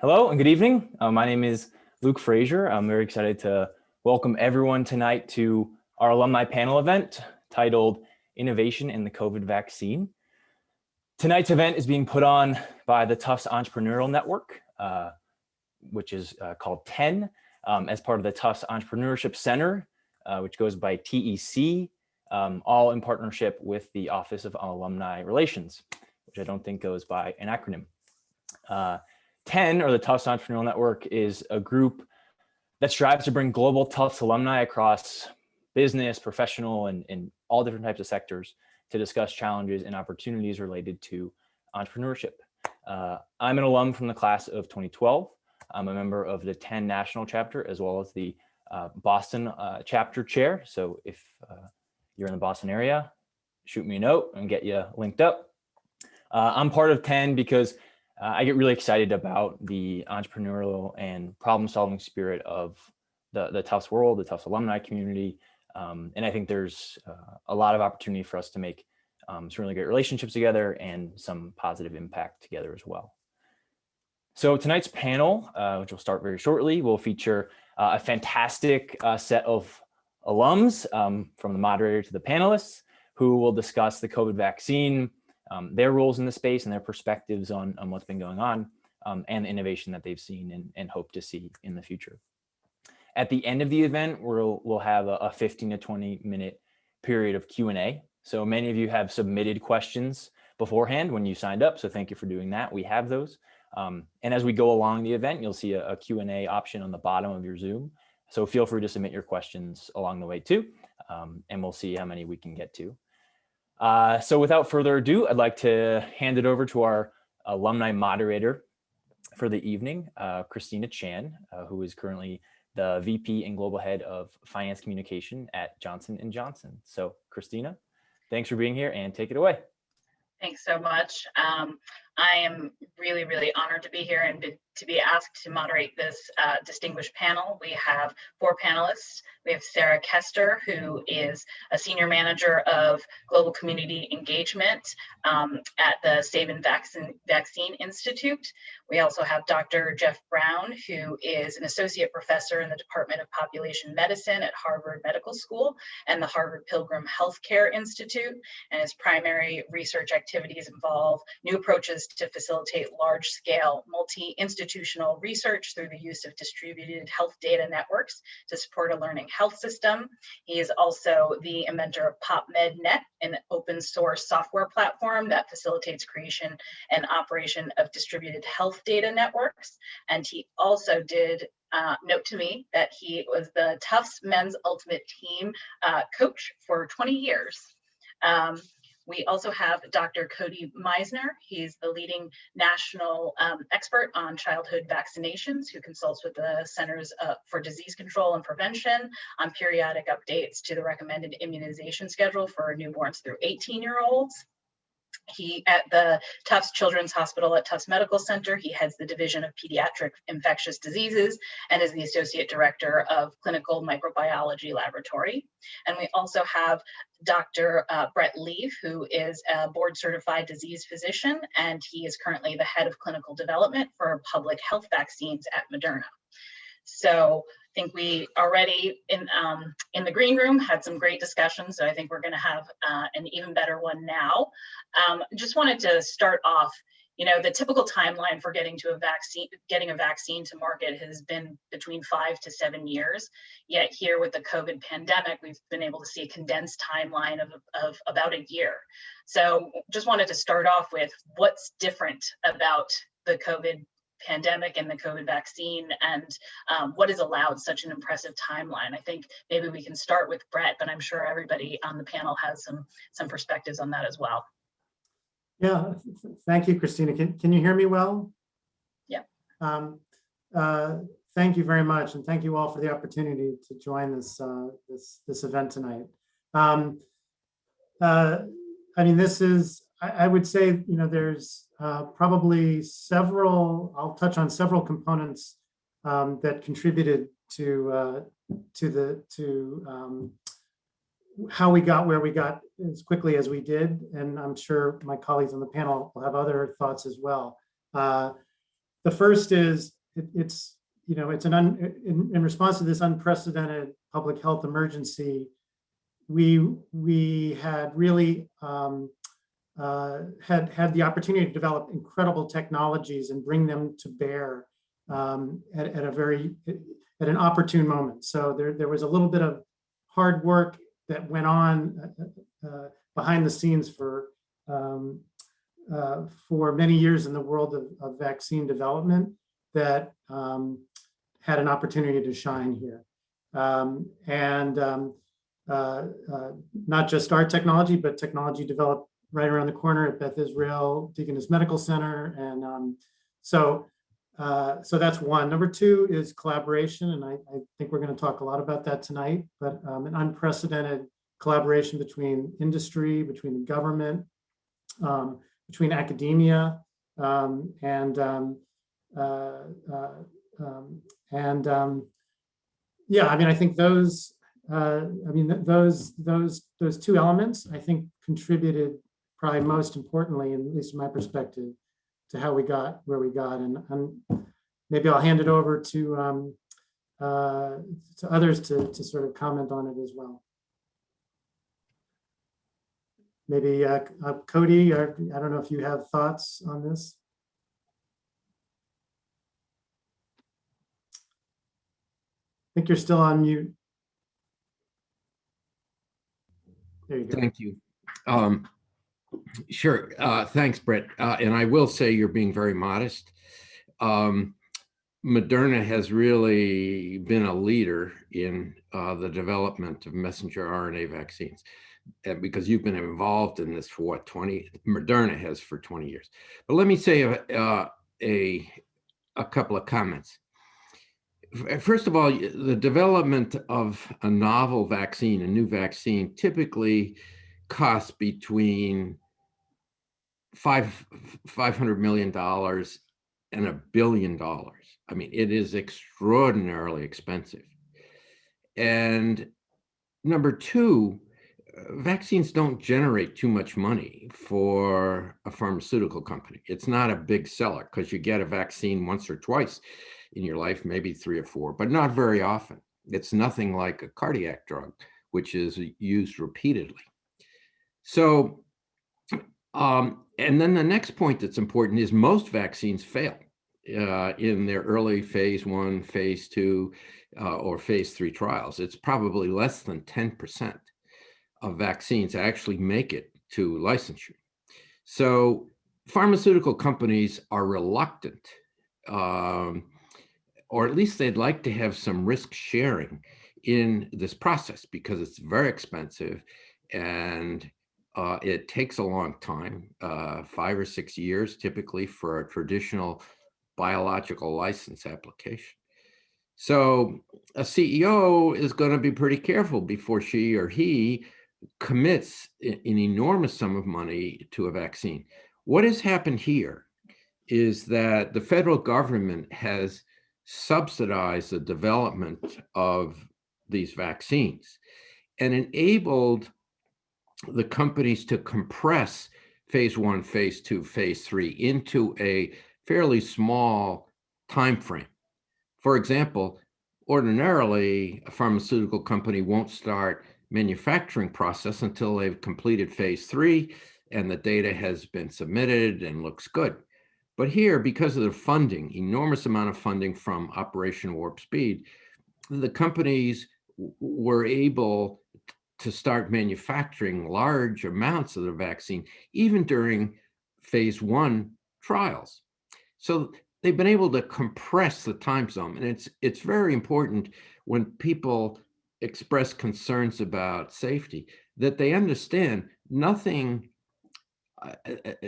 Hello and good evening. My name is Luke Frazier. I'm very excited to welcome everyone tonight to our alumni panel event titled Innovation in the COVID Vaccine. Tonight's event is being put on by the Tufts Entrepreneurial Network, which is called 10, as part of the Tufts Entrepreneurship Center, which goes by TEC, all in partnership with the Office of Alumni Relations, which I don't think goes by an acronym. 10, or the Tufts Entrepreneurial Network, is a group that strives to bring global Tufts alumni across business, professional, and all different types of sectors to discuss challenges and opportunities related to entrepreneurship. I'm an alum from the class of 2012. I'm a member of the 10 national chapter, as well as the Boston chapter chair. So if you're in the Boston area, shoot me a note and get you linked up. I'm part of 10 because I get really excited about the entrepreneurial and problem-solving spirit of the Tufts world, the Tufts alumni community. And I think there's a lot of opportunity for us to make some really great relationships together and some positive impact together as well. So tonight's panel, which will start very shortly, will feature a fantastic set of alums, from the moderator to the panelists, who will discuss the COVID vaccine, their roles in the space and their perspectives on what's been going on, and the innovation that they've seen and hope to see in the future. At the end of the event, we'll have a 15 to 20 minute period of Q&A. So many of you have submitted questions beforehand when you signed up, so thank you for doing that. We have those. And as we go along the event, you'll see a Q&A option on the bottom of your Zoom. So feel free to submit your questions along the way too, and we'll see how many we can get to. So without further ado, I'd like to hand it over to our alumni moderator for the evening, Christina Chan, who is currently the VP and Global Head of Finance Communication at Johnson & Johnson. So Christina, thanks for being here and take it away. Thanks so much. I am really, really honored to be here and to be asked to moderate this distinguished panel. We have 4 panelists. We have Sarah Kester, who is a senior manager of global community engagement at the Sabin Vaccine Institute. We also have Dr. Jeff Brown, who is an associate professor in the Department of Population Medicine at Harvard Medical School and the Harvard Pilgrim Healthcare Institute. And his primary research activities involve new approaches to facilitate large-scale multi-institutional research through the use of distributed health data networks to support a learning health system. He is also the inventor of PopMedNet, an open source software platform that facilitates creation and operation of distributed health data networks. And he also did note to me that he was the Tufts Men's Ultimate Team coach for 20 years. We also have Dr. Cody Meisner. He's the leading national expert on childhood vaccinations, who consults with the Centers for Disease Control and Prevention on periodic updates to the recommended immunization schedule for newborns through 18-year-olds. He, at the Tufts Children's Hospital at Tufts Medical Center, he heads the Division of Pediatric Infectious Diseases and is the Associate Director of Clinical Microbiology Laboratory. And we also have Dr. Brett Leav, who is a board-certified disease physician, and he is currently the head of clinical development for public health vaccines at Moderna. So I think we already in the green room had some great discussions, so I think we're going to have an even better one now. Just wanted to start off, you know, the typical timeline for getting a vaccine to market has been between 5 to 7 years. Yet here with the COVID pandemic, we've been able to see a condensed timeline of about a year. So just wanted to start off with what's different about the COVID pandemic and the COVID vaccine, and what has allowed such an impressive timeline. I think maybe we can start with Brett, but I'm sure everybody on the panel has some perspectives on that as well. Yeah, thank you, Christina. Can you hear me well? Yeah. Thank you very much, and thank you all for the opportunity to join this this event tonight. I mean, this is, I would say, you know, there's probably several, I'll touch on several components that contributed to how we got where we got as quickly as we did. And I'm sure my colleagues on the panel will have other thoughts as well. The first is it's in response to this unprecedented public health emergency, we had really had the opportunity to develop incredible technologies and bring them to bear at an opportune moment. So there was a little bit of hard work that went on behind the scenes for many years in the world of vaccine development that had an opportunity to shine here. Not just our technology, but technology developed right around the corner at Beth Israel Deaconess Medical Center. And so that's one. Number two is collaboration. And I think we're going to talk a lot about that tonight, but an unprecedented collaboration between industry, between the government, between academia, yeah, I mean, I think those two elements, I think, contributed probably most importantly, at least from my perspective, to how we got where we got. And maybe I'll hand it over to others to sort of comment on it as well. Maybe Cody, I don't know if you have thoughts on this. I think you're still on mute. There you go. Thank you. Sure. Thanks, Brett. And I will say you're being very modest. Moderna has really been a leader in the development of messenger RNA vaccines, because you've been involved in this for what, Moderna has for 20 years. But let me say a couple of comments. First of all, the development of a novel vaccine, a new vaccine, typically costs between $500 million and $1 billion. I mean, it is extraordinarily expensive. And number two, vaccines don't generate too much money for a pharmaceutical company. It's not a big seller because you get a vaccine once or twice in your life, maybe 3 or 4, but not very often. It's nothing like a cardiac drug, which is used repeatedly. So, and then the next point that's important is most vaccines fail in their early phase 1, phase 2, or phase 3 trials. It's probably less than 10% of vaccines actually make it to licensure. So pharmaceutical companies are reluctant, or at least they'd like to have some risk sharing in this process because it's very expensive and it takes a long time, 5 or 6 years typically for a traditional biological license application. So a CEO is going to be pretty careful before she or he commits an enormous sum of money to a vaccine. What has happened here is that the federal government has subsidized the development of these vaccines and enabled the companies to compress phase 1, phase 2, phase 3 into a fairly small time frame. For example, ordinarily, a pharmaceutical company won't start manufacturing process until they've completed phase 3 and the data has been submitted and looks good. But here, because of the funding, enormous amount of funding from Operation Warp Speed, the companies were able to start manufacturing large amounts of the vaccine, even during phase 1 trials. So they've been able to compress the time zone. And it's very important when people express concerns about safety that they understand nothing.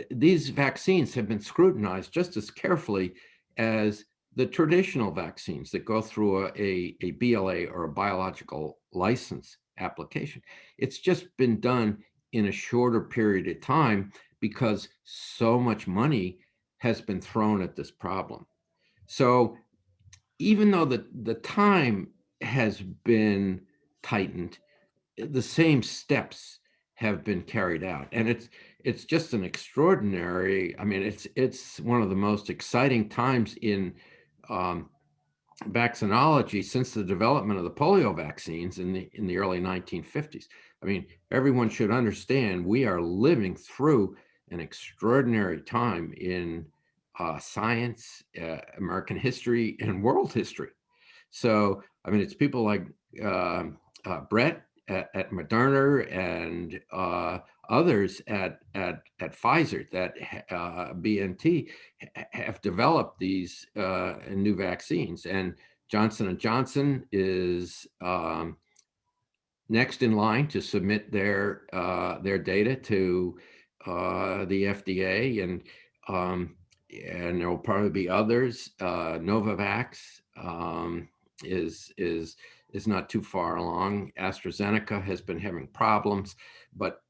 These vaccines have been scrutinized just as carefully as the traditional vaccines that go through a BLA or a biological license application. It's just been done in a shorter period of time because so much money has been thrown at this problem. So even though the time has been tightened, the same steps have been carried out. And it's just an extraordinary, I mean, it's one of the most exciting times in vaccinology since the development of the polio vaccines in the early 1950s. I mean, everyone should understand we are living through an extraordinary time in science, American history, and world history. So, I mean, it's people like Brett at Moderna and others at Pfizer, that BNT, have developed these new vaccines. And Johnson & Johnson is next in line to submit their data to the FDA, and there will probably be others. Novavax is not too far along. AstraZeneca has been having problems, but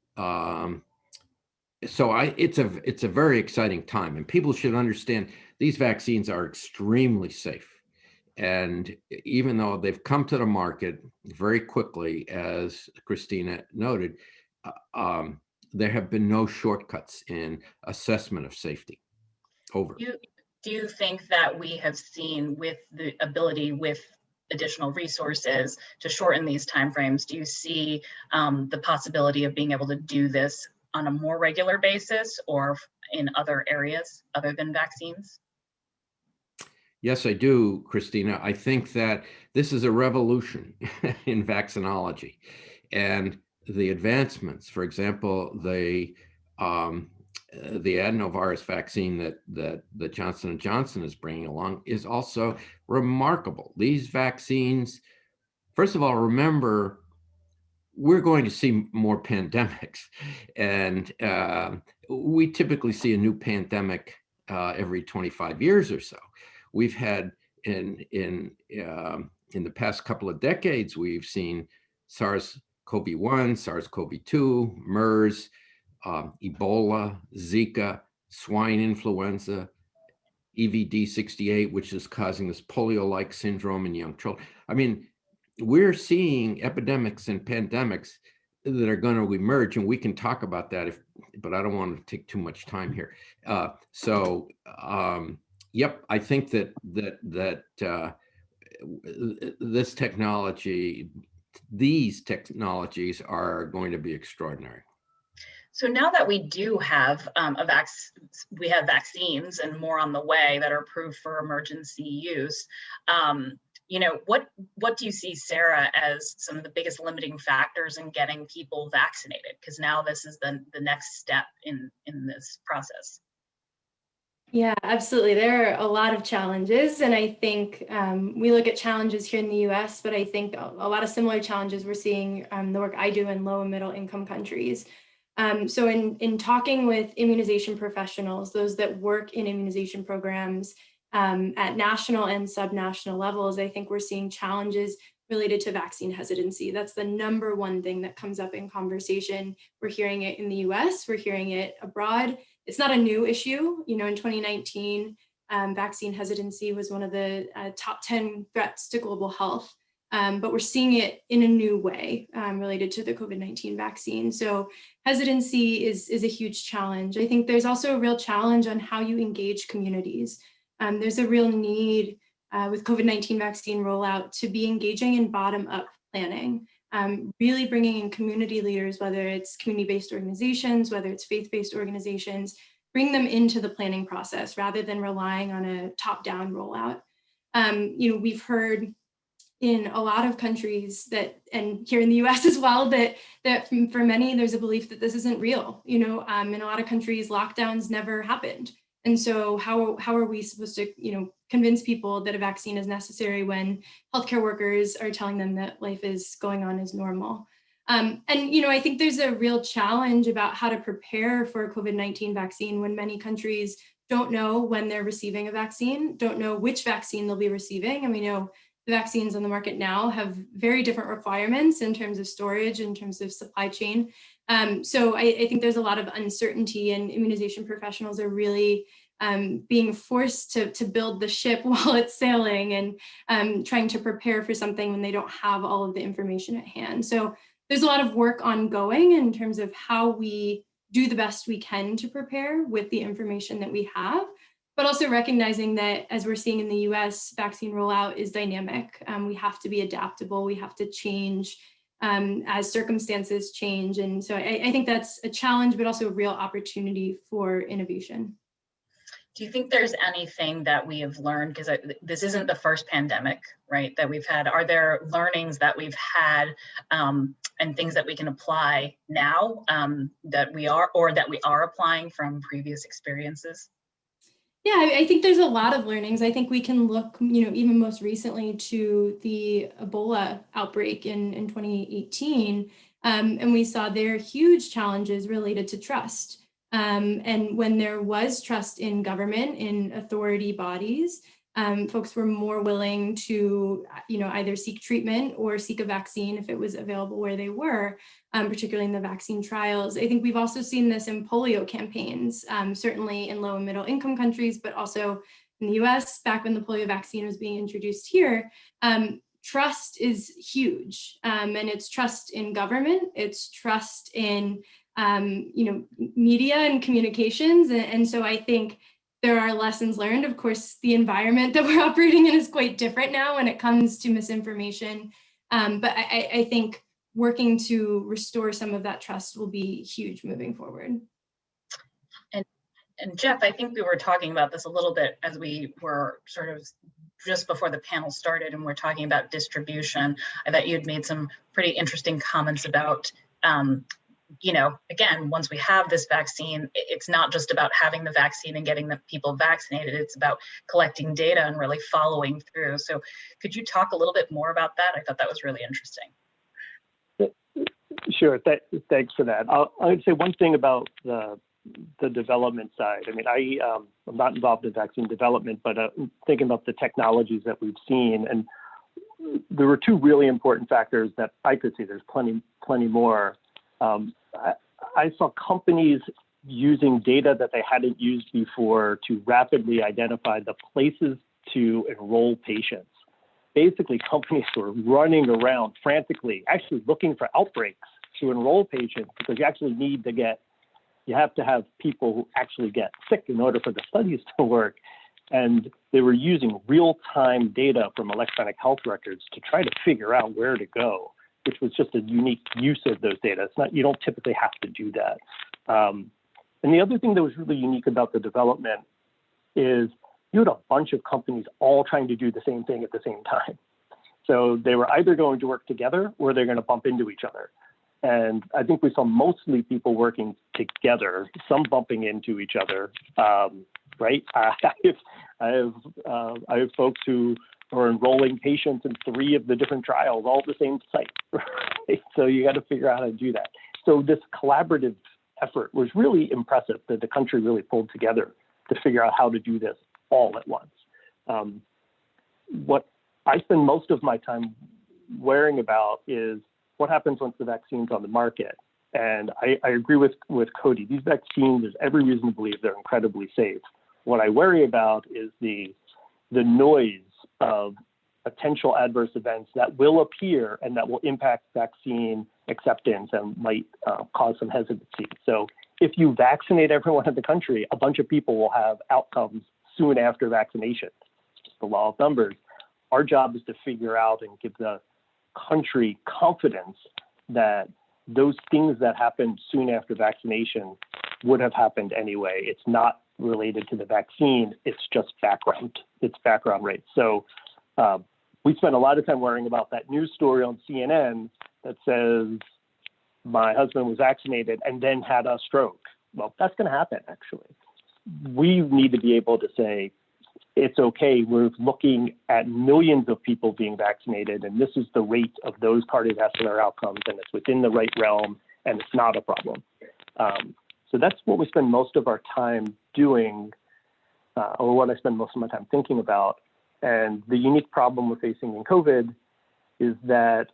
so it's a very exciting time, and people should understand these vaccines are extremely safe. And even though they've come to the market very quickly, as Christina noted, there have been no shortcuts in assessment of safety. Over. Do you think that we have seen, with the ability, with additional resources, to shorten these timeframes, do you see the possibility of being able to do this on a more regular basis or in other areas other than vaccines? Yes, I do, Christina. I think that this is a revolution in vaccinology, and the advancements, for example, the adenovirus vaccine that Johnson & Johnson is bringing along is also remarkable. These vaccines, first of all, remember, we're going to see more pandemics, and we typically see a new pandemic every 25 years or so. We've had in the past couple of decades, we've seen SARS-CoV-1, SARS-CoV-2, MERS, Ebola, Zika, swine influenza, EVD68, which is causing this polio-like syndrome in young children. I mean, we're seeing epidemics and pandemics that are going to emerge, and we can talk about that, but I don't want to take too much time here. Yep, I think that these technologies are going to be extraordinary. So now that we do have we have vaccines and more on the way that are approved for emergency use, you know, what do you see, Sarah, as some of the biggest limiting factors in getting people vaccinated? Because now this is the next step in this process. Yeah, absolutely. There are a lot of challenges, and I think we look at challenges here in the US, but I think a lot of similar challenges we're seeing the work I do in low and middle income countries. So in talking with immunization professionals, those that work in immunization programs at national and subnational levels, I think we're seeing challenges related to vaccine hesitancy. That's the number one thing that comes up in conversation. We're hearing it in the US, we're hearing it abroad. It's not a new issue. You know, in 2019, vaccine hesitancy was one of the top 10 threats to global health. But we're seeing it in a new way related to the COVID-19 vaccine. So hesitancy is a huge challenge. I think there's also a real challenge on how you engage communities. There's a real need with COVID-19 vaccine rollout to be engaging in bottom-up planning, really bringing in community leaders, whether it's community-based organizations, whether it's faith-based organizations, bring them into the planning process rather than relying on a top-down rollout. You know, we've heard in a lot of countries that, and here in the US as well, that for many, there's a belief that this isn't real. You know, in a lot of countries, lockdowns never happened. And so how are we supposed to, you know, convince people that a vaccine is necessary when healthcare workers are telling them that life is going on as normal? And, you know, I think there's a real challenge about how to prepare for a COVID-19 vaccine when many countries don't know when they're receiving a vaccine, don't know which vaccine they'll be receiving. And we know the vaccines on the market now have very different requirements in terms of storage, in terms of supply chain. So I think there's a lot of uncertainty, and immunization professionals are really being forced to build the ship while it's sailing, and trying to prepare for something when they don't have all of the information at hand. So there's a lot of work ongoing in terms of how we do the best we can to prepare with the information that we have, but also recognizing that, as we're seeing in the US, vaccine rollout is dynamic. We have to be adaptable. We have to change as circumstances change. And so I think that's a challenge, but also a real opportunity for innovation. Do you think there's anything that we have learned, because this isn't the first pandemic, right, that we've had? Are there learnings that we've had and things that we can apply now that we are applying from previous experiences? Yeah, I think there's a lot of learnings. I think we can look, even most recently to the Ebola outbreak in 2018, and we saw there huge challenges related to trust. And when there was trust in government, in authority bodies, folks were more willing to, either seek treatment or seek a vaccine if it was available where they were, particularly in the vaccine trials. I think we've also seen this in polio campaigns, certainly in low and middle income countries, but also in the US, back when the polio vaccine was being introduced here. Trust is huge, and it's trust in government, it's trust in media and communications. And so I think there are lessons learned. Of course, the environment that we're operating in is quite different now when it comes to misinformation. But I think working to restore some of that trust will be huge moving forward. And Jeff, I think we were talking about this a little bit as we were sort of just before the panel started, and we're talking about distribution. I thought you'd made some pretty interesting comments about again, once we have this vaccine, it's not just about having the vaccine and getting the people vaccinated, it's about collecting data and really following through. So could you talk a little bit more about that? I thought that was really interesting. Sure, thanks for that. I would say one thing about the development side. I mean, I'm not involved in vaccine development, but thinking about the technologies that we've seen, and there were two really important factors that I could see. There's plenty more. I saw companies using data that they hadn't used before to rapidly identify the places to enroll patients. Basically, companies were running around frantically, actually looking for outbreaks to enroll patients, because you have to have people who actually get sick in order for the studies to work. And they were using real-time data from electronic health records to try to figure out where to go, which was just a unique use of those data. It's not, you don't typically have to do that. And the other thing that was really unique about the development is you had a bunch of companies all trying to do the same thing at the same time. So they were either going to work together or they're going to bump into each other. And I think we saw mostly people working together, some bumping into each other, right? I have folks who are enrolling patients in 3 of the different trials, all at the same site, right? So you got to figure out how to do that. So this collaborative effort was really impressive, that the country really pulled together to figure out how to do this all at once. What I spend most of my time worrying about is what happens once the vaccine's on the market. And I agree with Cody. These vaccines, there's every reason to believe they're incredibly safe. What I worry about is the noise of potential adverse events that will appear and that will impact vaccine acceptance and might cause some hesitancy. So if you vaccinate everyone in the country, a bunch of people will have outcomes soon after vaccination. It's just the law of numbers. Our job is to figure out and give the country confidence that those things that happened soon after vaccination would have happened anyway. It's not related to the vaccine, it's just background. It's background rates. So we spent a lot of time worrying about that news story on CNN that says my husband was vaccinated and then had a stroke. Well, that's going to happen, actually. We need to be able to say, it's okay, we're looking at millions of people being vaccinated, and this is the rate of those cardiovascular outcomes, and it's within the right realm, and it's not a problem. So that's what we spend most of our time doing, or what I spend most of my time thinking about. And the unique problem we're facing in COVID is that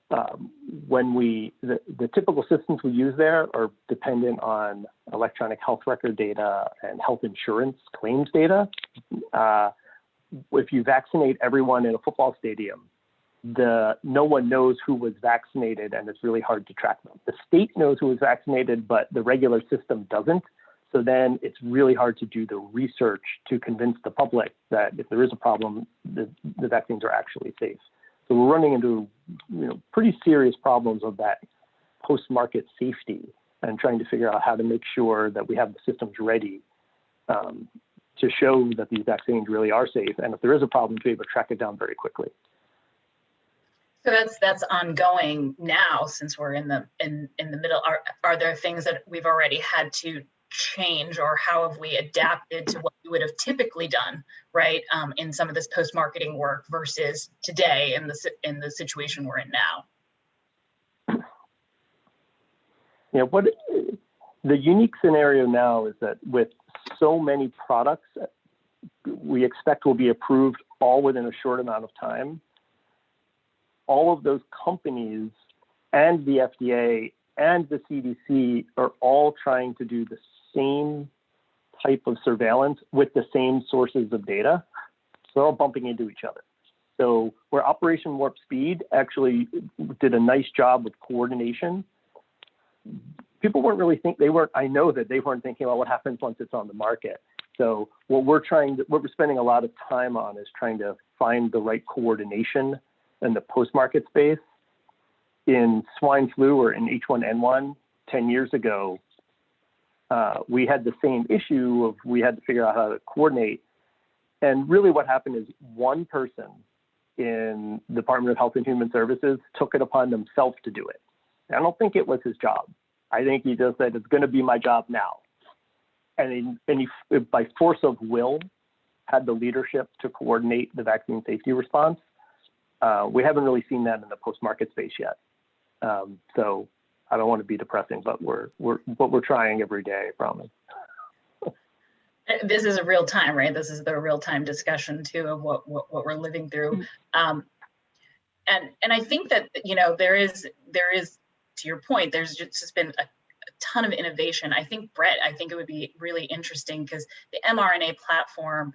when the typical systems we use there are dependent on electronic health record data and health insurance claims data. If you vaccinate everyone in a football stadium, no one knows who was vaccinated, and it's really hard to track them. The state knows who was vaccinated, but the regular system doesn't. So then it's really hard to do the research to convince the public that if there is a problem, the vaccines are actually safe. So we're running into pretty serious problems of that post-market safety and trying to figure out how to make sure that we have the systems ready to show that these vaccines really are safe. And if there is a problem, to be able to track it down very quickly. So that's ongoing now, since we're in the middle. Are there things that we've already had to change, or how have we adapted to what we would have typically done, right, in some of this post-marketing work versus today in the situation we're in now? Yeah, the unique scenario now is that with so many products we expect will be approved all within a short amount of time, all of those companies and the FDA and the CDC are all trying to do the same type of surveillance with the same sources of data. So they're all bumping into each other. So where Operation Warp Speed actually did a nice job with coordination, people weren't really I know that they weren't thinking about what happens once it's on the market. So what we're spending a lot of time on is trying to find the right coordination in the post-market space. In swine flu or in H1N1 10 years ago, we had the same issue of we had to figure out how to coordinate. And really what happened is one person in the Department of Health and Human Services took it upon themselves to do it. And I don't think it was his job. I think he just said, it's going to be my job now. And he, by force of will, had the leadership to coordinate the vaccine safety response. We haven't really seen that in the post-market space yet. So I don't want to be depressing, but we're trying every day, I promise. This is a real time, right? This is the real time discussion too of what we're living through. And I think that, there is, to your point, there's just been a ton of innovation. I think it would be really interesting because the mRNA platform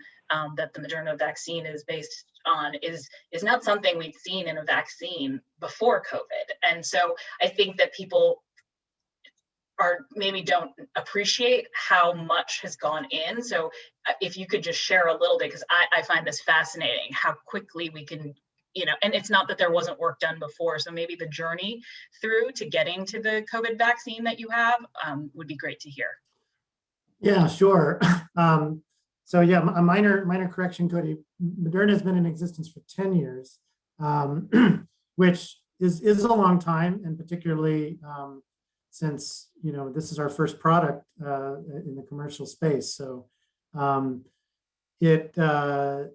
that the Moderna vaccine is based on is not something we've seen in a vaccine before COVID. And so I think that people maybe don't appreciate how much has gone in. So if you could just share a little bit, because I find this fascinating, how quickly we can, and it's not that there wasn't work done before. So maybe the journey through to getting to the COVID vaccine that you have would be great to hear. Yeah, sure. So yeah, a minor correction, Cody. Moderna has been in existence for 10 years, which is a long time, and particularly since this is our first product in the commercial space. So it has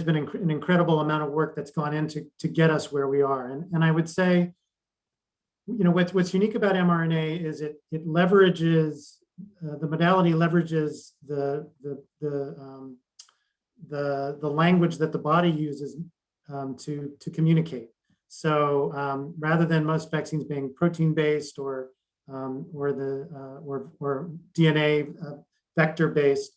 been an incredible amount of work that's gone into to get us where we are. And I would say, what's unique about mRNA is it leverages the modality leverages the language that the body uses to communicate. So rather than most vaccines being protein-based or DNA vector-based,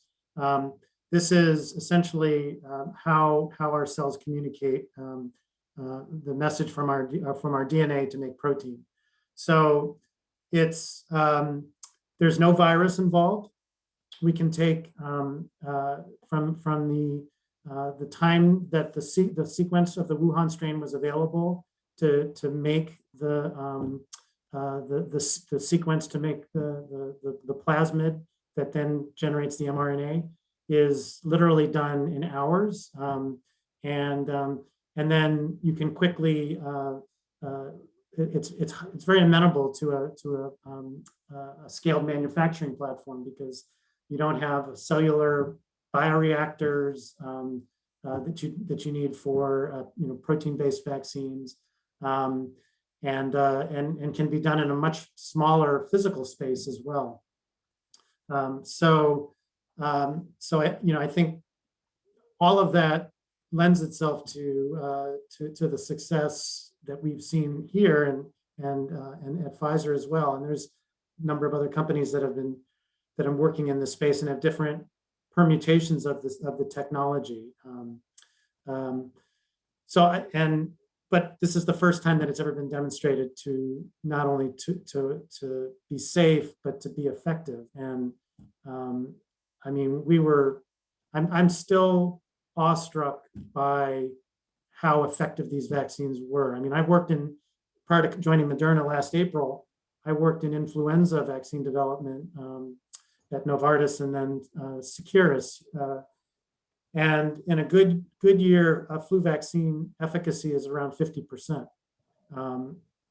this is essentially how our cells communicate the message from our DNA to make protein. So it's there's no virus involved. We can take from the time that the sequence of the Wuhan strain was available to make the sequence to make the plasmid that then generates the mRNA is literally done in hours, and then you can quickly. It's very amenable to a scaled manufacturing platform because you don't have cellular bioreactors that you need for protein-based vaccines, and can be done in a much smaller physical space as well. So I think all of that lends itself to the success that we've seen here and at Pfizer as well. And there's a number of other companies that are working in this space and have different permutations of the technology. But this is the first time that it's ever been demonstrated to not only to be safe, but to be effective. And I mean, I'm still awestruck by how effective these vaccines were. I mean, prior to joining Moderna last April, I worked in influenza vaccine development at Novartis and then Securus. And in a good year, a flu vaccine efficacy is around 50%.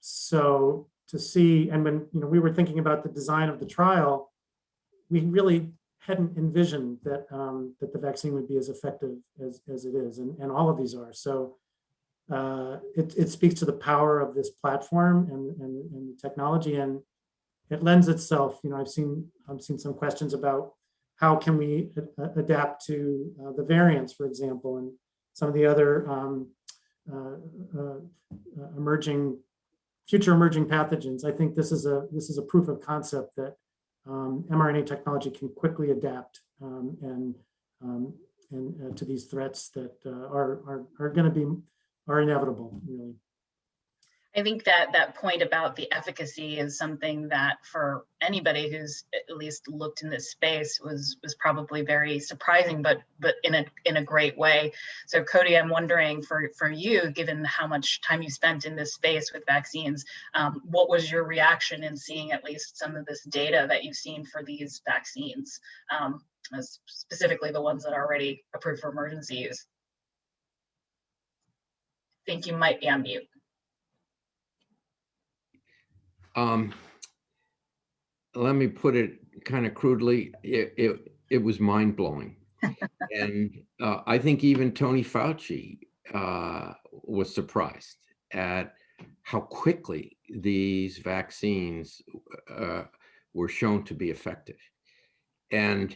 So to see, and when we were thinking about the design of the trial, we really hadn't envisioned that that the vaccine would be as effective as it is, and all of these are. So it speaks to the power of this platform and technology, and it lends itself. I've seen some questions about how can we adapt to the variants, for example, and some of the other future emerging pathogens. I think this is a proof of concept that mRNA technology can quickly adapt and to these threats that are inevitable, really. I think that point about the efficacy is something that for anybody who's at least looked in this space was probably very surprising, but in a great way. So Cody, I'm wondering for you, given how much time you spent in this space with vaccines, what was your reaction in seeing at least some of this data that you've seen for these vaccines, specifically the ones that are already approved for emergency use? I think you might be on mute. Let me put it kind of crudely. It was mind blowing, and I think even Tony Fauci was surprised at how quickly these vaccines were shown to be effective. And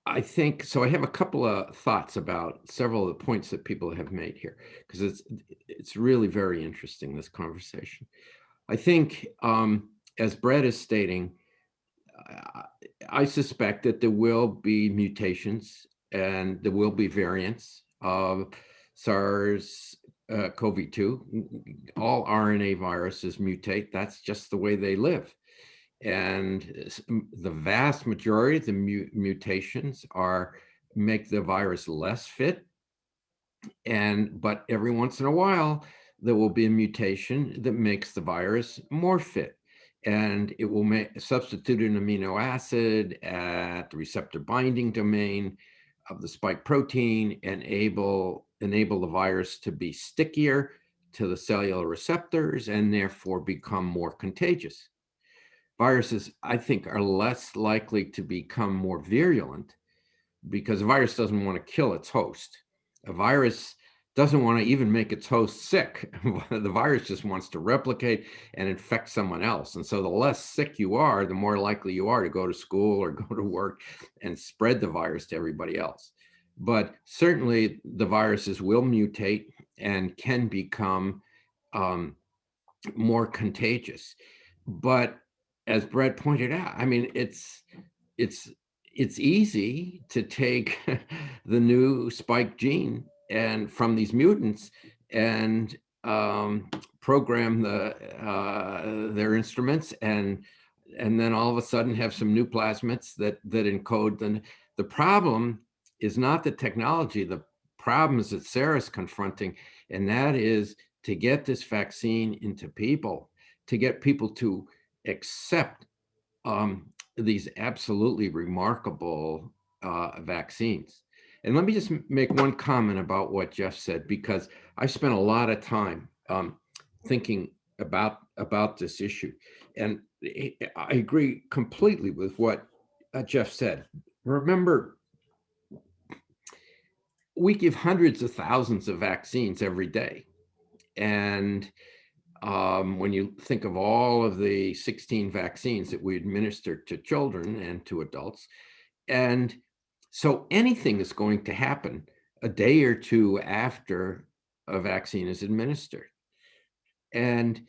I think so. I have a couple of thoughts about several of the points that people have made here, because it's really very interesting, this conversation. I think, as Brett is stating, I suspect that there will be mutations and there will be variants of SARS-CoV-2. All RNA viruses mutate. That's just the way they live. And the vast majority of the mutations make the virus less fit. But every once in a while, there will be a mutation that makes the virus more fit, and it will substitute an amino acid at the receptor binding domain of the spike protein and enable the virus to be stickier to the cellular receptors and therefore become more contagious. Viruses, I think, are less likely to become more virulent because a virus doesn't want to kill its host. A virus doesn't want to even make its host sick. The virus just wants to replicate and infect someone else. And so the less sick you are, the more likely you are to go to school or go to work and spread the virus to everybody else. But certainly the viruses will mutate and can become more contagious. But as Brett pointed out, I mean, it's easy to take the new spike gene and from these mutants and program their instruments and then all of a sudden have some new plasmids that encode them. The problem is not the technology. The problem is that Sarah's confronting, and that is to get this vaccine into people, to get people to accept these absolutely remarkable vaccines. And let me just make one comment about what Jeff said, because I spent a lot of time thinking about this issue. And I agree completely with what Jeff said. Remember, we give hundreds of thousands of vaccines every day. And when you think of all of the 16 vaccines that we administer to children and to adults, and so anything is going to happen a day or two after a vaccine is administered. And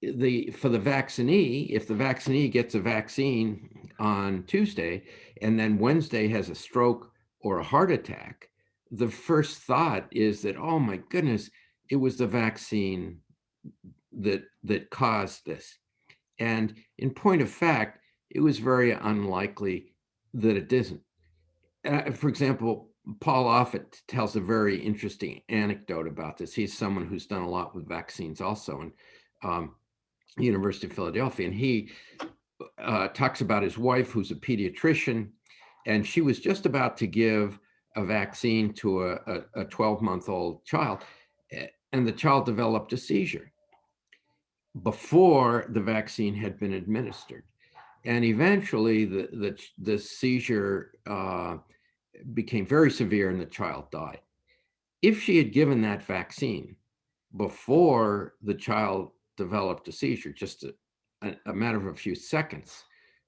for the vaccinee, if the vaccinee gets a vaccine on Tuesday and then Wednesday has a stroke or a heart attack, the first thought is that, oh my goodness, it was the vaccine that caused this. And in point of fact, it was very unlikely that it didn't. For example, Paul Offit tells a very interesting anecdote about this. He's someone who's done a lot with vaccines also in University of Philadelphia. And he talks about his wife, who's a pediatrician, and she was just about to give a vaccine to a 12-month-old child, and the child developed a seizure before the vaccine had been administered. And eventually the seizure became very severe and the child died. If she had given that vaccine before the child developed a seizure, just a matter of a few seconds,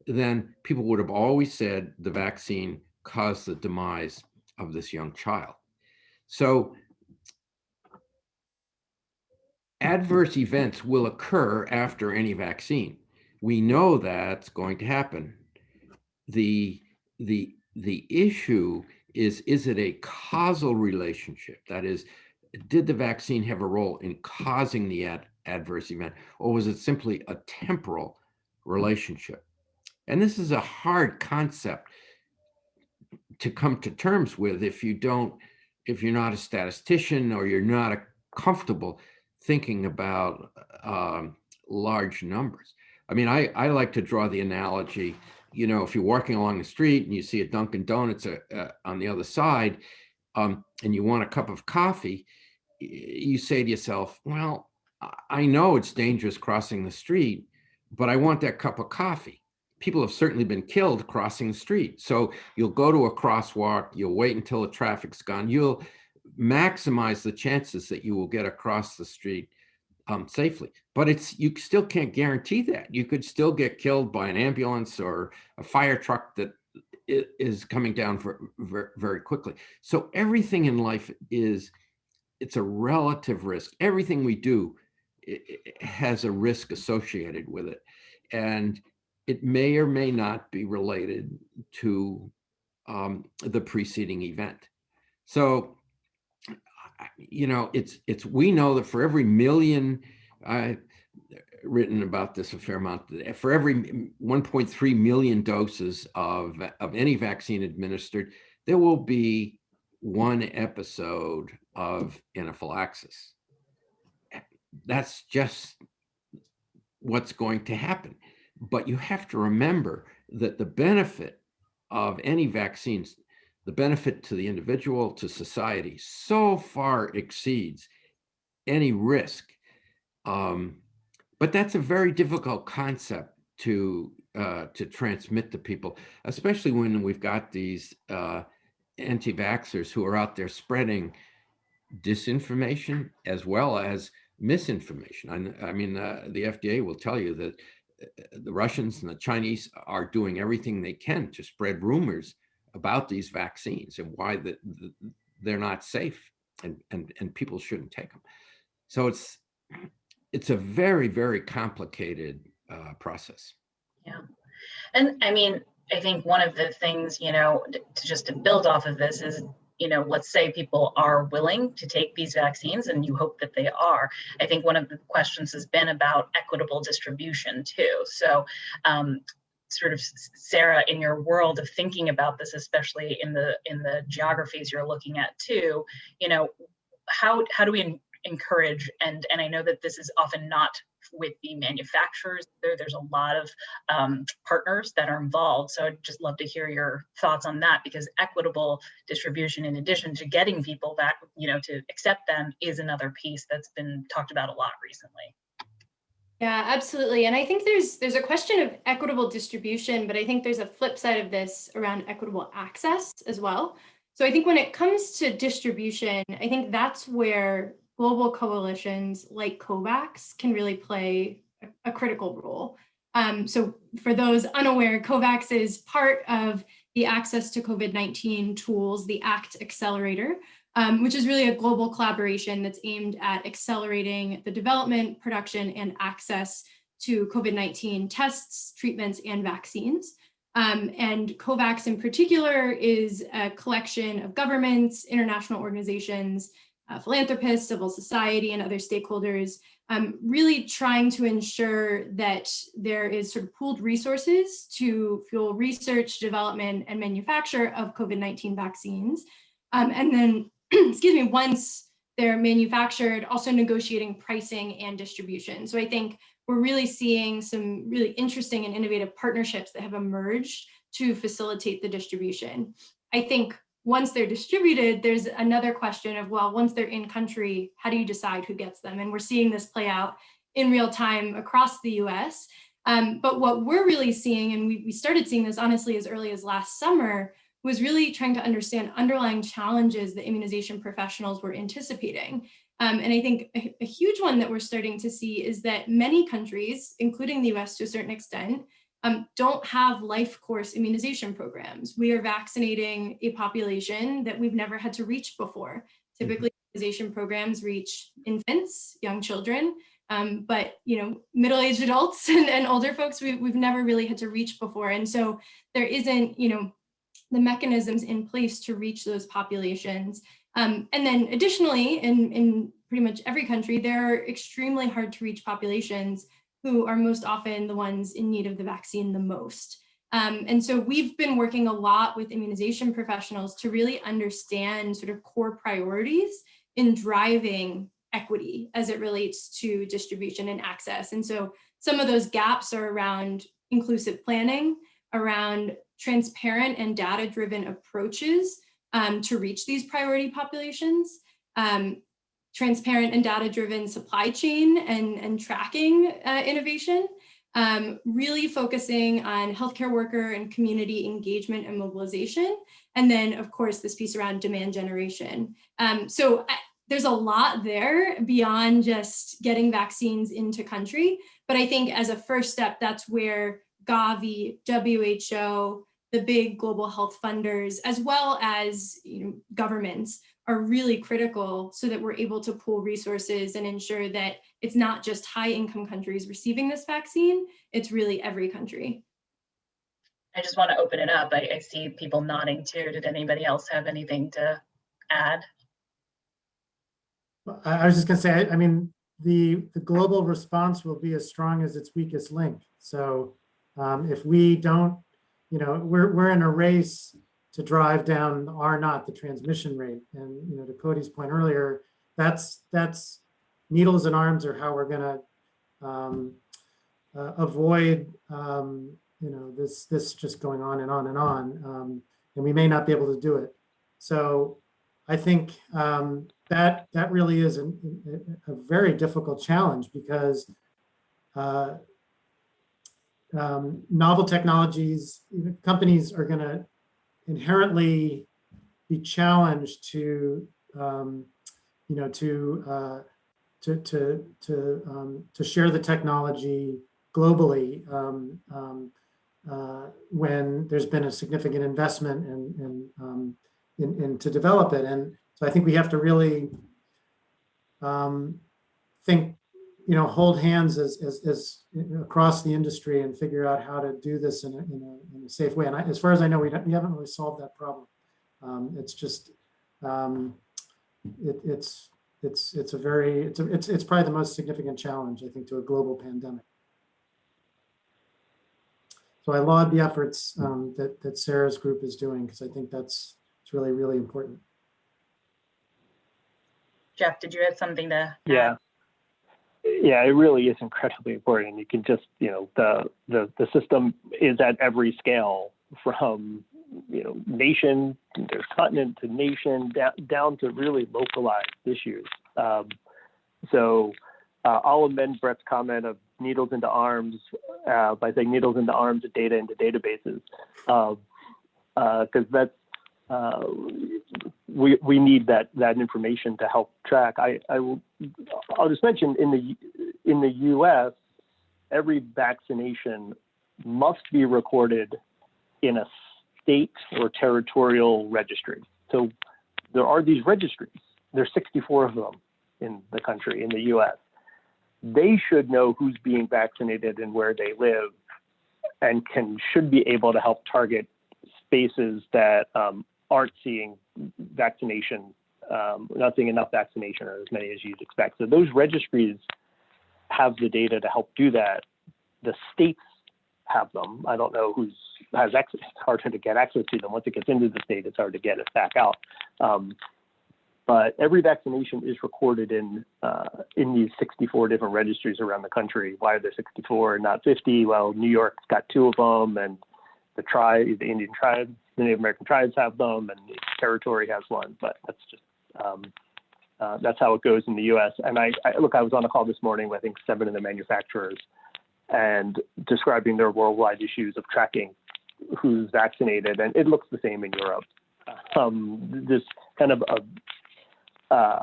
then people would have always said the vaccine caused the demise of this young child. So adverse events will occur after any vaccine. We know that's going to happen. The issue is it a causal relationship? That is, did the vaccine have a role in causing the adverse event, or was it simply a temporal relationship? And this is a hard concept to come to terms with if you're not a statistician or you're not comfortable thinking about large numbers. I mean, I like to draw the analogy, you know, if you're walking along the street and you see a Dunkin' Donuts on the other side, and you want a cup of coffee, you say to yourself, well, I know it's dangerous crossing the street, but I want that cup of coffee. People have certainly been killed crossing the street. So you'll go to a crosswalk, you'll wait until the traffic's gone, you'll maximize the chances that you will get across the street safely. But you still can't guarantee that. You could still get killed by an ambulance or a fire truck that is coming down very, very quickly. So everything in life it's a relative risk. Everything we do has a risk associated with it. And it may or may not be related to the preceding event. So, you know, we know that for every million, I've written about this a fair amount, for every 1.3 million doses of any vaccine administered, there will be one episode of anaphylaxis. That's just what's going to happen. But you have to remember that the benefit of any vaccines, the benefit to the individual, to society, so far exceeds any risk. But that's a very difficult concept to transmit to people, especially when we've got these anti-vaxxers who are out there spreading disinformation as well as misinformation. I mean, the FDA will tell you that the Russians and the Chinese are doing everything they can to spread rumors about these vaccines and why they're not safe and people shouldn't take them. So it's a very, very complicated process. Yeah. And I mean, I think one of the things, you know, to build off of this is, you know, let's say people are willing to take these vaccines, and you hope that they are. I think one of the questions has been about equitable distribution too. So sort of, Sarah, in your world of thinking about this, especially in the geographies you're looking at too, you know, how do we encourage, and I know that this is often not with the manufacturers, there's a lot of partners that are involved. So I'd just love to hear your thoughts on that, because equitable distribution, in addition to getting people that, you know, to accept them, is another piece that's been talked about a lot recently. Yeah, absolutely. And I think there's a question of equitable distribution, but I think there's a flip side of this around equitable access as well. So I think when it comes to distribution, I think that's where global coalitions like COVAX can really play a critical role. So for those unaware, COVAX is part of the Access to COVID-19 Tools, the ACT Accelerator, which is really a global collaboration that's aimed at accelerating the development, production, and access to COVID-19 tests, treatments, and vaccines. And COVAX in particular is a collection of governments, international organizations, philanthropists, civil society, and other stakeholders, really trying to ensure that there is sort of pooled resources to fuel research, development, and manufacture of COVID-19 vaccines. And then, excuse me, once they're manufactured, also negotiating pricing and distribution. So I think we're really seeing some really interesting and innovative partnerships that have emerged to facilitate the distribution. I think once they're distributed, there's another question of, well, once they're in country, how do you decide who gets them? And we're seeing this play out in real time across the US. But what we're really seeing, and we started seeing this honestly as early as last summer, was really trying to understand underlying challenges that immunization professionals were anticipating. And I think a huge one that we're starting to see is that many countries, including the US to a certain extent, don't have life course immunization programs. We are vaccinating a population that we've never had to reach before. Typically, immunization programs reach infants, young children, but middle-aged adults and older folks, we've never really had to reach before. And so there isn't, the mechanisms in place to reach those populations. And then additionally, in pretty much every country, there are extremely hard to reach populations who are most often the ones in need of the vaccine the most. And so we've been working a lot with immunization professionals to really understand sort of core priorities in driving equity as it relates to distribution and access. And so some of those gaps are around inclusive planning, around transparent and data-driven approaches to reach these priority populations, transparent and data-driven supply chain and tracking innovation, really focusing on healthcare worker and community engagement and mobilization. And then, of course, this piece around demand generation. So there's a lot there beyond just getting vaccines into country. But I think as a first step, that's where Gavi, WHO, the big global health funders, as well as governments, are really critical so that we're able to pool resources and ensure that it's not just high-income countries receiving this vaccine, it's really every country. I just want to open it up. I see people nodding too. Did anybody else have anything to add? I was just going to say, I mean, the global response will be as strong as its weakest link. So if we don't, we're in a race to drive down R0, the transmission rate. And to Cody's point earlier, that's needles and arms are how we're going to avoid this just going on and on and on. And we may not be able to do it. So I think that really is a very difficult challenge because novel technologies, companies are going to inherently be challenged to share the technology globally when there's been a significant investment in to develop it. And so I think we have to really think, hold hands as across the industry and figure out how to do this in a safe way. And as far as I know, we haven't really solved that problem. It's just it's probably the most significant challenge, I think, to a global pandemic. So I laud the efforts that Sarah's group is doing, because I think it's really, really important. Jeff, did you have something to add? Yeah, it really is incredibly important. You can just, the system is at every scale, from nation, there's continent to nation, down to really localized issues. So I'll amend Brett's comment of needles into arms by saying needles into arms and data into databases, because that's we need that information to help track. I'll just mention in the U.S., every vaccination must be recorded in a state or territorial registry. So there are these registries. There's 64 of them in the country, in the U.S. They should know who's being vaccinated and where they live and should be able to help target spaces that aren't seeing vaccination, not seeing enough vaccination or as many as you'd expect. So those registries have the data to help do that. The states have them. I don't know who has access. It's harder to get access to them. Once it gets into the state, it's hard to get it back out. But every vaccination is recorded in these 64 different registries around the country. Why are there 64 and not 50? Well, New York's got 2 of them, and the Indian tribes, the Native American tribes have them, and the territory has one. But that's just that's how it goes in the U.S. And I was on a call this morning with I think 7 of the manufacturers, and describing their worldwide issues of tracking who's vaccinated, and it looks the same in Europe. This kind of a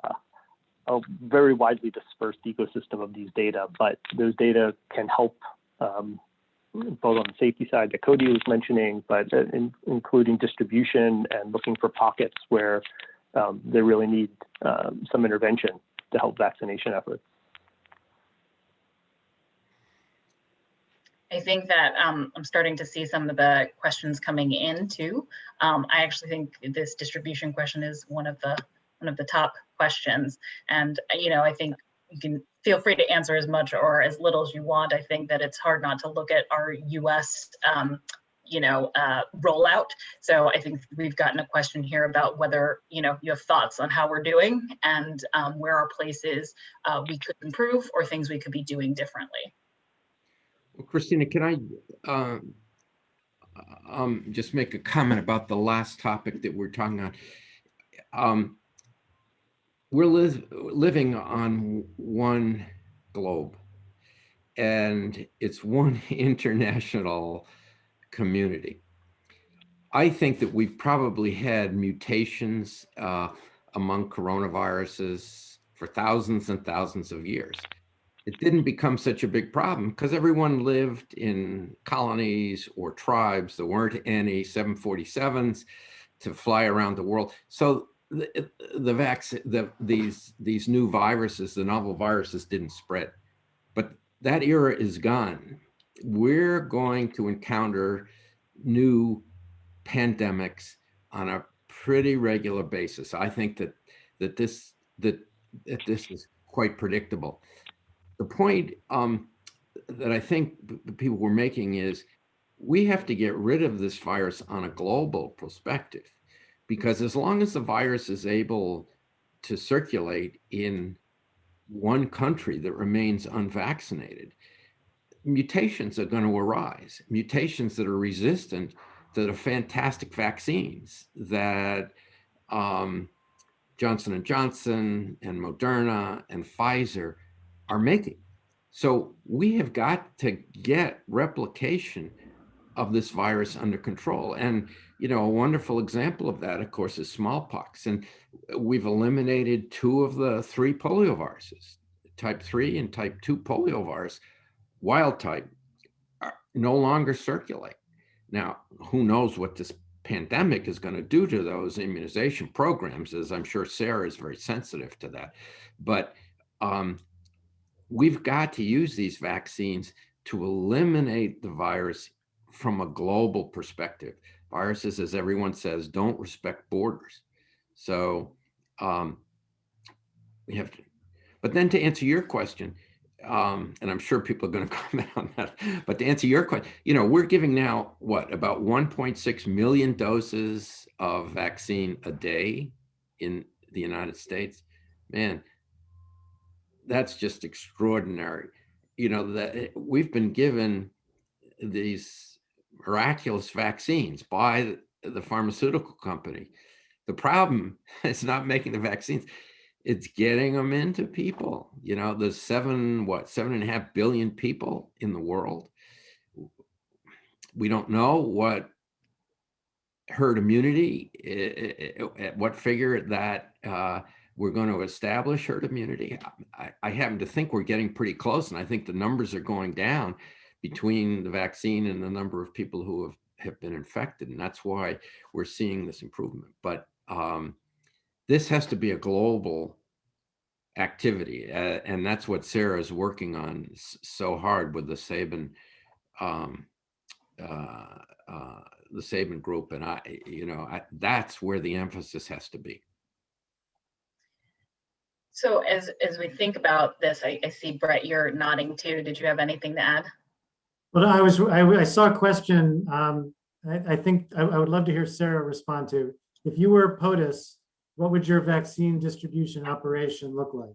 very widely dispersed ecosystem of these data, but those data can help both on the safety side that Cody was mentioning, but including distribution and looking for pockets where they really need some intervention to help vaccination efforts. I think that I'm starting to see some of the questions coming in too. I actually think this distribution question is one of the top questions, and I think you can feel free to answer as much or as little as you want. I think that it's hard not to look at our U.S. Rollout. So I think we've gotten a question here about whether you have thoughts on how we're doing and where our places we could improve or things we could be doing differently. Well, Christina, can I just make a comment about the last topic that we're talking on? We're living on one globe, and it's one international community. I think that we've probably had mutations among coronaviruses for thousands and thousands of years. It didn't become such a big problem because everyone lived in colonies or tribes. There weren't any 747s to fly around the world. So these new viruses, the novel viruses, didn't spread. But that era is gone. We're going to encounter new pandemics on a pretty regular basis. I think that this is quite predictable. The point that I think the people were making is we have to get rid of this virus on a global perspective, because as long as the virus is able to circulate in one country that remains unvaccinated, mutations are going to arise, mutations that are resistant to the fantastic vaccines that Johnson & Johnson and Moderna and Pfizer are making. So we have got to get replication of this virus under control. And, a wonderful example of that, of course, is smallpox. And we've eliminated 2 of the 3 polioviruses, type 3 and type 2 poliovirus, wild type, no longer circulate. Now, who knows what this pandemic is going to do to those immunization programs, as I'm sure Sarah is very sensitive to that. But we've got to use these vaccines to eliminate the virus from a global perspective. Viruses, as everyone says, don't respect borders. So we have to, but then to answer your question, and I'm sure people are going to comment on that, but to answer your question, we're giving now, about 1.6 million doses of vaccine a day in the United States. Man, that's just extraordinary. That we've been given these miraculous vaccines by the pharmaceutical company. The problem is not making the vaccines, it's getting them into people. There's 7.5 billion people in the world. We don't know what herd immunity, at what figure that we're going to establish herd immunity. I happen to think we're getting pretty close, and I think the numbers are going down between the vaccine and the number of people who have been infected, and that's why we're seeing this improvement. But this has to be a global activity, and that's what Sarah is working on so hard with the Sabin the Sabin group, and that's where the emphasis has to be. So as we think about this, I see Brett, you're nodding too. Did you have anything to add? Well, I saw a question. I think I would love to hear Sarah respond to. If you were POTUS, what would your vaccine distribution operation look like?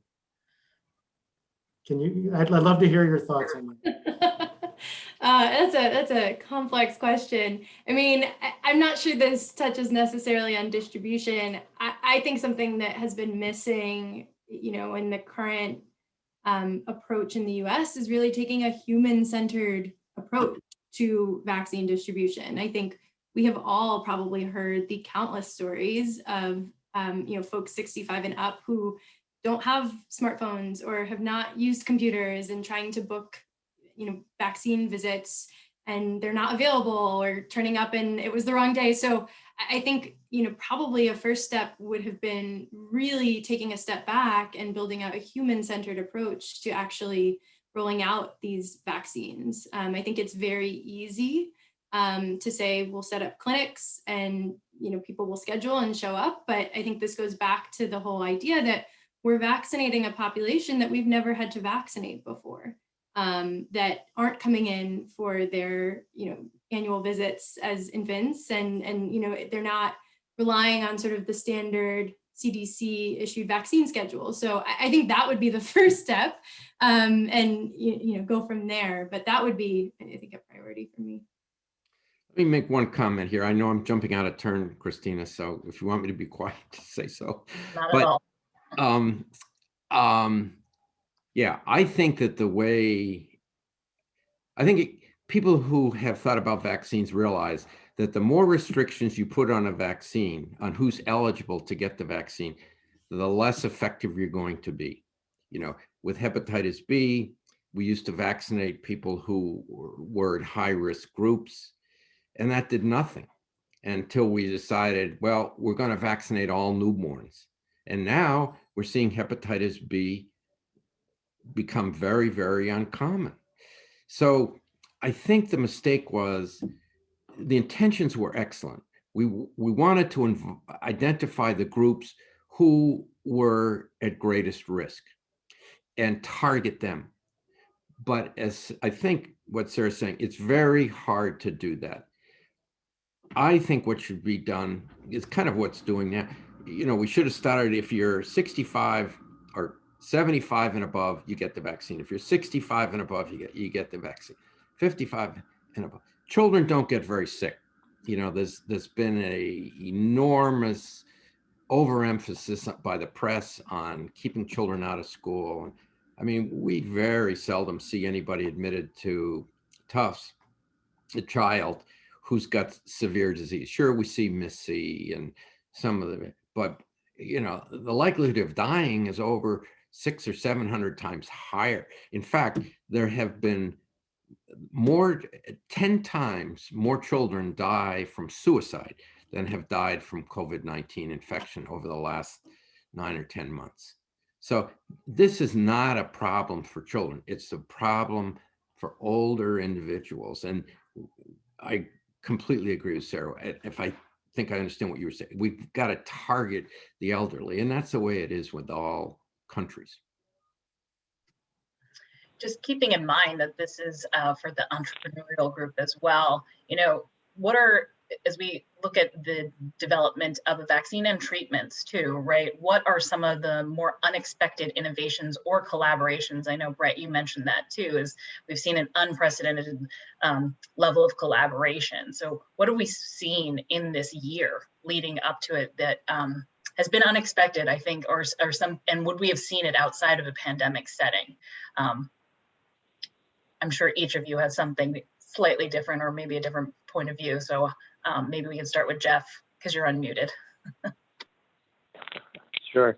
Can you? I'd love to hear your thoughts on that. That's a complex question. I mean, I'm not sure this touches necessarily on distribution. I think something that has been missing, in the current approach in the US is really taking a human-centered approach to vaccine distribution. I think we have all probably heard the countless stories of folks 65 and up who don't have smartphones or have not used computers and trying to book vaccine visits, and they're not available or turning up and it was the wrong day. So I think, probably a first step would have been really taking a step back and building out a human-centered approach to actually rolling out these vaccines. I think it's very easy to say we'll set up clinics and people will schedule and show up. But I think this goes back to the whole idea that we're vaccinating a population that we've never had to vaccinate before, that aren't coming in for their annual visits as infants, and they're not relying on sort of the standard CDC issued vaccine schedule. So I think that would be the first step, and go from there. But that would be, I think, a priority for me. Let me make one comment here. I know I'm jumping out of turn, Christina, so if you want me to be quiet, say so. Not at all. Yeah, I think that people who have thought about vaccines realize that the more restrictions you put on a vaccine, on who's eligible to get the vaccine, the less effective you're going to be. With hepatitis B, we used to vaccinate people who were in high-risk groups, and that did nothing until we decided, well, we're going to vaccinate all newborns. And now we're seeing hepatitis B become very, very uncommon. So I think the mistake was, the intentions were excellent. We wanted to identify the groups who were at greatest risk and target them. But as I think what Sarah's saying, it's very hard to do that. I think what should be done is kind of what's doing now. We should have started, if you're 65 or 75 and above, you get the vaccine. If you're 65 and above, you get the vaccine. 55 and above. Children don't get very sick. There's been a enormous overemphasis by the press on keeping children out of school. I mean, we very seldom see anybody admitted to Tufts, a child who's got severe disease. Sure, we see Missy and some of them, but the likelihood of dying is over 600 or 700 times higher. In fact, there have been 10 times more children die from suicide than have died from COVID-19 infection over the last 9 or 10 months. So this is not a problem for children. It's a problem for older individuals. And I completely agree with Sarah. If I think I understand what you were saying, we've got to target the elderly, and that's the way it is with all countries. Just keeping in mind that this is for the entrepreneurial group as well, as we look at the development of a vaccine and treatments too, right? What are some of the more unexpected innovations or collaborations? I know, Brett, you mentioned that too, is we've seen an unprecedented level of collaboration. So what have we seen in this year leading up to it that has been unexpected, I think, or some, and would we have seen it outside of a pandemic setting? I'm sure each of you has something slightly different or maybe a different point of view. So maybe we can start with Jeff, because you're unmuted. Sure.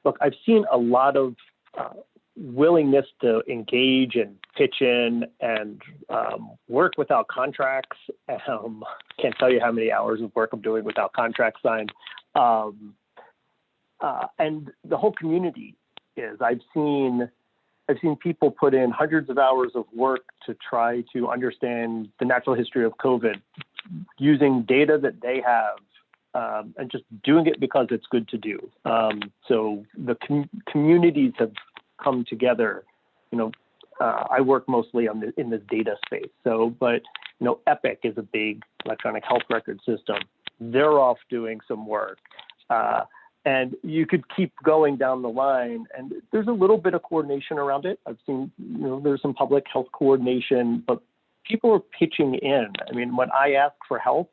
Look, I've seen a lot of willingness to engage and pitch in and work without contracts. Can't tell you how many hours of work I'm doing without contracts signed. And the whole community is, I've seen I've seen people put in hundreds of hours of work to try to understand the natural history of COVID using data that they have, and just doing it because it's good to do. So the communities have come together. I work mostly in this data space. So, but Epic is a big electronic health record system. They're off doing some work. And you could keep going down the line, and there's a little bit of coordination around it. I've seen, there's some public health coordination, but people are pitching in. I mean, when I ask for help,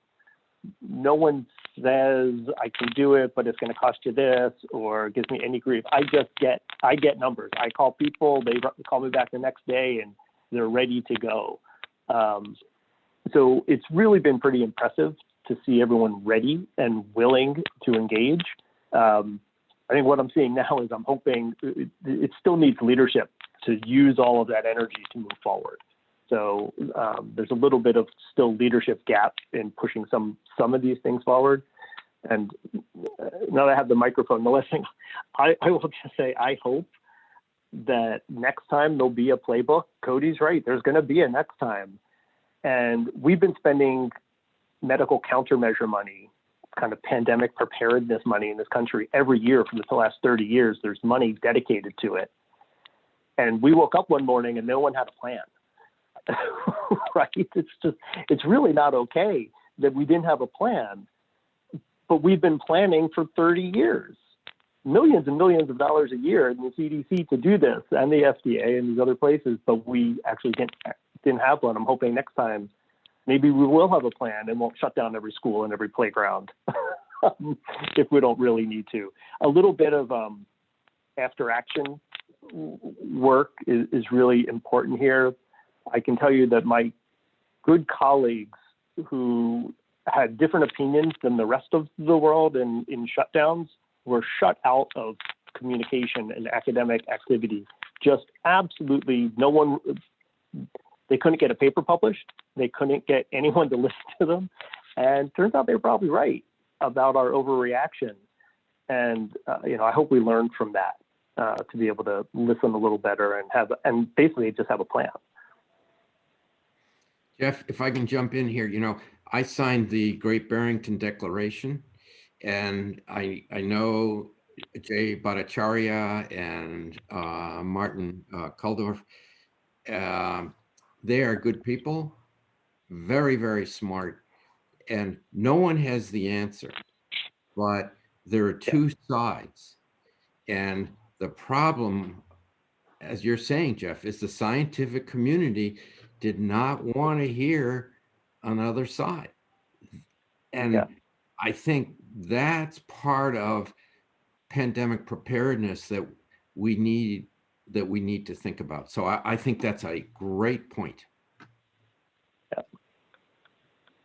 no one says I can do it, but it's going to cost you this, or gives me any grief. I get numbers. I call people, they call me back the next day, and they're ready to go. So it's really been pretty impressive to see everyone ready and willing to engage. I think what I'm seeing now is I'm hoping it still needs leadership to use all of that energy to move forward. So there's a little bit of still leadership gap in pushing some of these things forward. And now that I have the microphone, the last thing I will just say, I hope that next time there'll be a playbook. Cody's right. There's going to be a next time. And we've been spending medical countermeasure money, kind of pandemic preparedness money in this country every year for the last 30 years. There's money dedicated to it. And we woke up one morning and no one had a plan. Right? It's really not okay that we didn't have a plan, but we've been planning for 30 years, millions and millions of dollars a year in the CDC to do this, and the FDA and these other places, but we actually didn't have one. I'm hoping next time maybe we will have a plan and won't shut down every school and every playground if we don't really need to. A little bit of after action work is really important here. I can tell you that my good colleagues who had different opinions than the rest of the world in shutdowns were shut out of communication and academic activity. Just absolutely no one, they couldn't get a paper published. They couldn't get anyone to listen to them. And turns out they were probably right about our overreaction. And, I hope we learned from that to be able to listen a little better and basically just have a plan. Jeff, if I can jump in here, I signed the Great Barrington Declaration, and I know Jay Bhattacharya and Martin Kuldorf. They are good people, very, very smart, and no one has the answer, but there are two sides. And the problem, as you're saying, Jeff, is the scientific community did not want to hear another side. And I think that's part of pandemic preparedness that we need to think about. So I think that's a great point.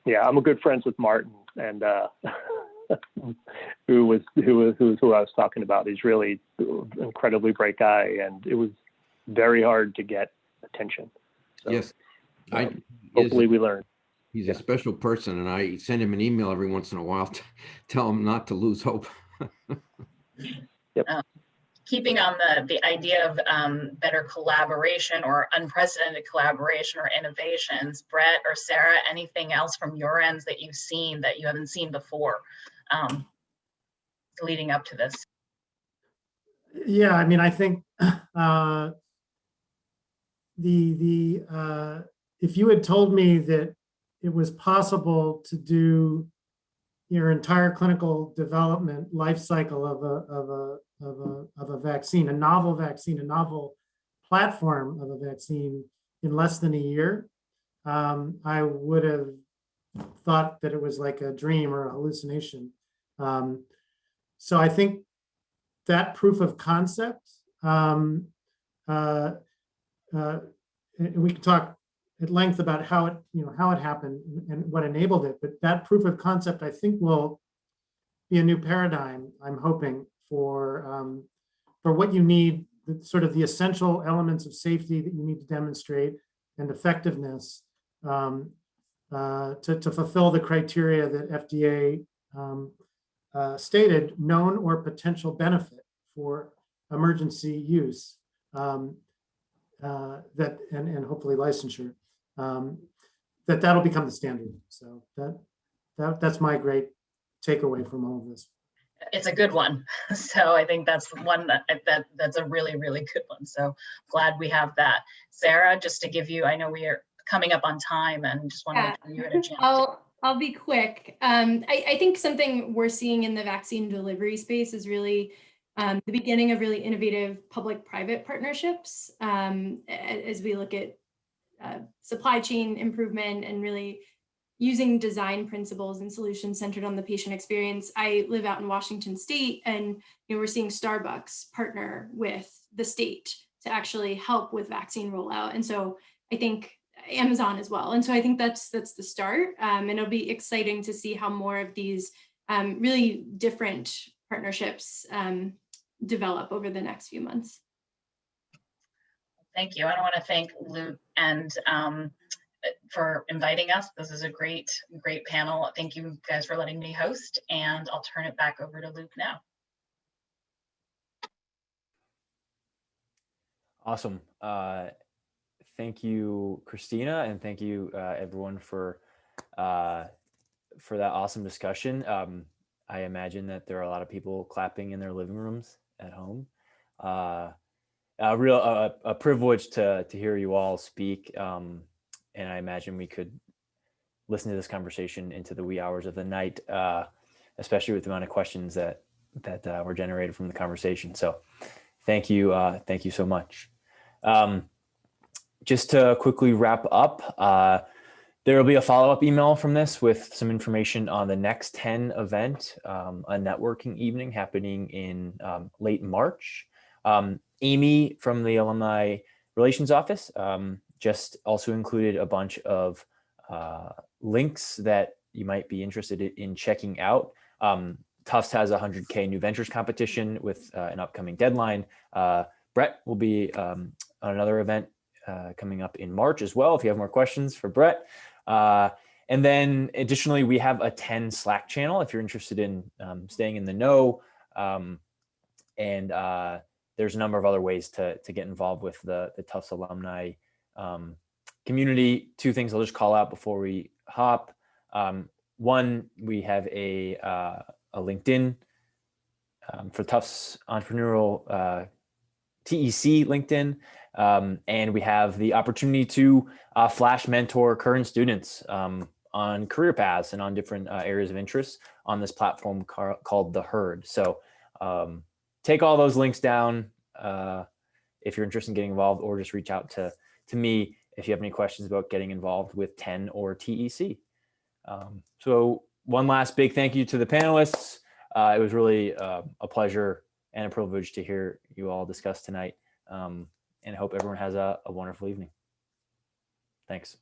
Yeah, I'm a good friends with Martin, and who I was talking about. He's really an incredibly bright guy, and it was very hard to get attention. So, yes, hopefully we learn. He's a special person, and I send him an email every once in a while to tell him not to lose hope. Yep. Keeping on the idea of better collaboration or unprecedented collaboration or innovations, Brett or Sarah, anything else from your ends that you've seen that you haven't seen before leading up to this? Yeah, I mean, I think if you had told me that it was possible to do your entire clinical development life cycle of a vaccine, a novel vaccine, a novel platform of a vaccine in less than a year, I would have thought that it was like a dream or a hallucination. So I think that proof of concept, and we can talk at length about how it happened and what enabled it, but that proof of concept, I think, will be a new paradigm, I'm hoping, for what you need, sort of the essential elements of safety that you need to demonstrate and effectiveness to fulfill the criteria that FDA stated, known or potential benefit for emergency use. and hopefully licensure, that'll become the standard. So that's my great takeaway from all of this. It's a good one. So I think that's one that's a really, really good one. So glad we have that. Sarah, just to give you, I know we are coming up on time and just want to make sure you had a chance. I'll be quick. I think something we're seeing in the vaccine delivery space is really the beginning of really innovative public-private partnerships as we look at supply chain improvement and really using design principles and solutions centered on the patient experience. I live out in Washington State, and we're seeing Starbucks partner with the state to actually help with vaccine rollout. And so I think Amazon as well. And so I think that's the start. And it'll be exciting to see how more of these really different partnerships develop over the next few months. Thank you. I want to thank Luke and for inviting us. This is a great panel. Thank you guys for letting me host, and I'll turn it back over to Luke now. Awesome. Thank you, Christina, and thank you everyone for that awesome discussion. I imagine that there are a lot of people clapping in their living rooms at home. A privilege to hear you all speak. And I imagine we could listen to this conversation into the wee hours of the night, especially with the amount of questions that were generated from the conversation. So thank you so much. Just to quickly wrap up, there will be a follow-up email from this with some information on the Next 10 event, a networking evening happening in late March. Amy from the Alumni Relations Office just also included a bunch of links that you might be interested in checking out. Tufts has a 100K New Ventures competition with an upcoming deadline. Brett will be on another event coming up in March as well, if you have more questions for Brett. And then additionally, we have a 10 Slack channel if you're interested in staying in the know. And there's a number of other ways to get involved with the Tufts alumni community. Two things I'll just call out before we hop. One, we have a LinkedIn for Tufts Entrepreneurial TEC LinkedIn. And we have the opportunity to flash mentor current students on career paths and on different areas of interest on this platform called The Herd. So take all those links down if you're interested in getting involved, or just reach out to me if you have any questions about getting involved with 10 or TEC. So one last big thank you to the panelists. It was really a pleasure and a privilege to hear you all discuss tonight. And I hope everyone has a wonderful evening. Thanks.